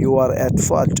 You are at fault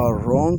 are wrong,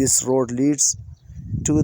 This road leads to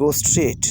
Go straight,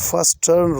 First turn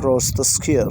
Cross the square,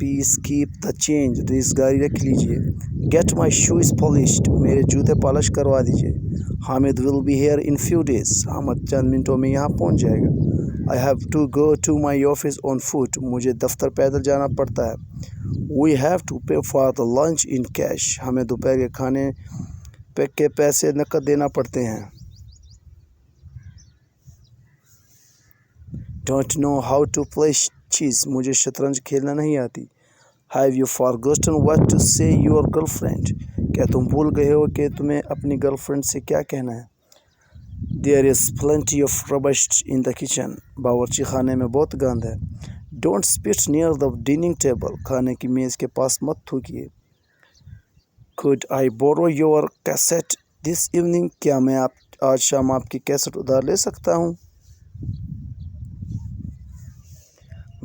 peace, keep the change. ریزگاری رکھ لیجیے. Get my shoes polished. میرے جوتے polish کروا دیجیے. Hamid will be here in few days. Hamid چند منٹوں میں یہاں پہنچ جائے گا. I have to go to my office on foot. مجھے دفتر پیدل جانا پڑتا ہے. We have to pay for the lunch in cash. ہمیں دوپہر کے کھانے کے پیسے نقد دینا پڑتے ہیں. Don't know how to play chess. مجھے شطرنج کھیلنا نہیں آتی. Have you forgotten what to say your girlfriend? کیا تم بھول گئے ہو کہ تمہیں اپنی گرل فرینڈ سے کیا کہنا ہے؟ There is plenty of rubbish in the kitchen. باورچی خانے میں بہت گند ہے. Don't spit near the dining table. کھانے کی میز کے پاس مت تھوکیے. Could I borrow your cassette this evening? کیا میں آج شام آپ کی کیسٹ ادھار لے سکتا ہوں؟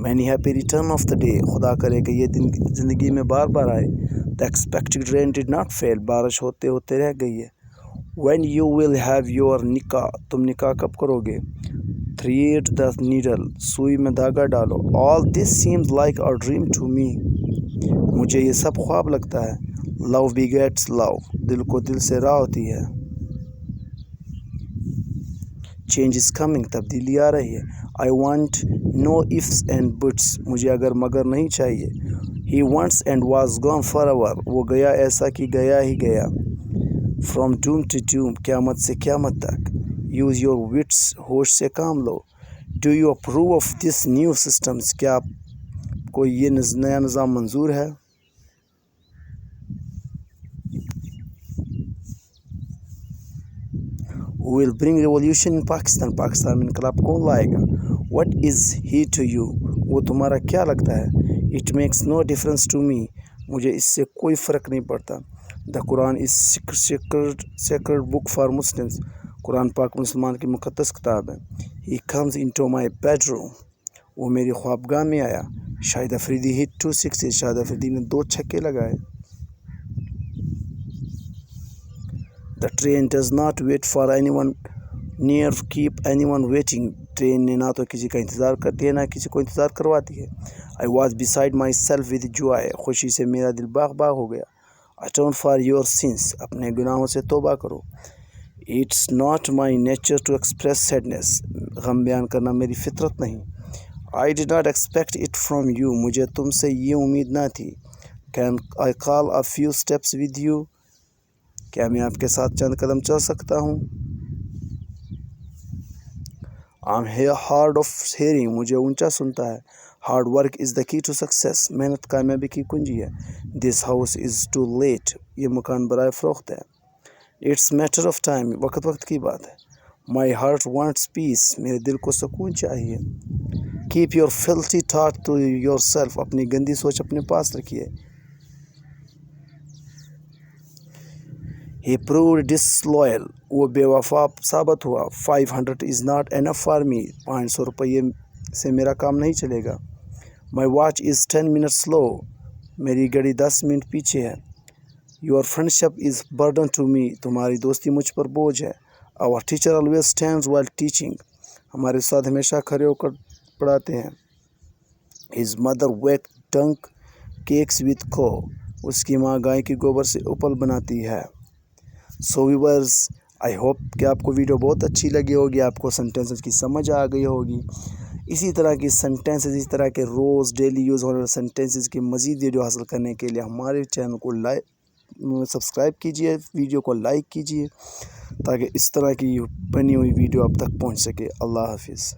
Many happy return of the day. خدا کرے کہ یہ دن زندگی میں بار بار آئے. The expected rain did not fail. بارش ہوتے ہوتے رہ گئی ہے. When you will have your nikah. تم نکاح کب کرو گے؟ Thread the needle. سوئی میں دھاگا ڈالو. All this seems like a dream to me. مجھے یہ سب خواب لگتا ہے. Love begets love. دل کو دل سے راہ ہوتی ہے. Change is coming. تبدیلی آ رہی ہے. I want no ifs and buts. مجھے اگر مگر نہیں چاہیے. He once and was gone forever. وہ گیا ایسا کہ گیا ہی گیا. From doom to doom. قیامت سے قیامت تک. Use your wits. ہوش سے کام لو. Do you approve of this new systems? کیا آپ کو یہ نیا نظام منظور ہے؟ Who will bring revolution in Pakistan? Pakistan میں انقلاب کون لائے گا؟ What is he to you? وہ تمہارا کیا لگتا ہے؟ It makes no difference to me. مجھے اس سے کوئی فرق نہیں پڑتا. The Quran is sacred book for Muslims. قرآن پاک مسلمان کی مقدس کتاب ہے. He comes into my bedroom. وہ میری خوابگاہ میں آیا. شاہد افریدی hit 2 sixes. شاہد افریدی نے 2 چھکے لگائے. The train does not wait for anyone near keep anyone waiting. Train نے نہ تو کسی کا انتظار کرتی ہے نہ کسی کو انتظار کرواتی ہے. I was beside myself with joy. خوشی سے میرا دل باغ باغ ہو گیا. Atone for your sins. اپنے گناہوں سے توبہ کرو. It's not my nature to express sadness. غم بیان کرنا میری فطرت نہیں. I did not expect it from you. مجھے تم سے یہ امید نہ تھی. Can I call a few steps with you? کیا میں آپ کے ساتھ چند قدم چل سکتا ہوں؟ I'm hard of hearing. مجھے اونچا سنتا ہے. Hard work is the key to success. محنت کامیابی کی کنجی ہے. This house is to let. یہ مکان برائے فروخت ہے. It's matter of time. وقت کی بات ہے. My heart wants peace. میرے دل کو سکون چاہیے. Keep your filthy thought to yourself. اپنی گندی سوچ اپنے پاس رکھیے. He proved disloyal. وہ بے وفا ثابت ہوا. 500 is not enough for me. 500 روپے سے میرا کام نہیں چلے گا. My watch is 10 minutes slow. میری گھڑی 10 منٹ پیچھے ہے. Your friendship is burden to me. تمہاری دوستی مجھ پر بوجھ ہے. Our teacher always stands while teaching. ہمارے استاد ہمیشہ کھڑے ہو کر پڑھاتے ہیں. His mother baked dung cakes with cow. اس کی ماں گائے کی گوبر سے اپل بناتی ہے. So viewers, I hope کہ آپ کو ویڈیو بہت اچھی لگی ہوگی. آپ کو سنٹینسز کی سمجھ آ گئی ہوگی. اسی طرح کی سنٹینسز، اس طرح کے روز ڈیلی یوز ہونے والے سنٹینسز کی مزید ویڈیو حاصل کرنے کے لیے ہمارے چینل کو سبسکرائب کیجئے، ویڈیو کو لائک کیجئے تاکہ اس طرح کی بنی ہوئی ویڈیو آپ تک پہنچ سکے. اللہ حافظ.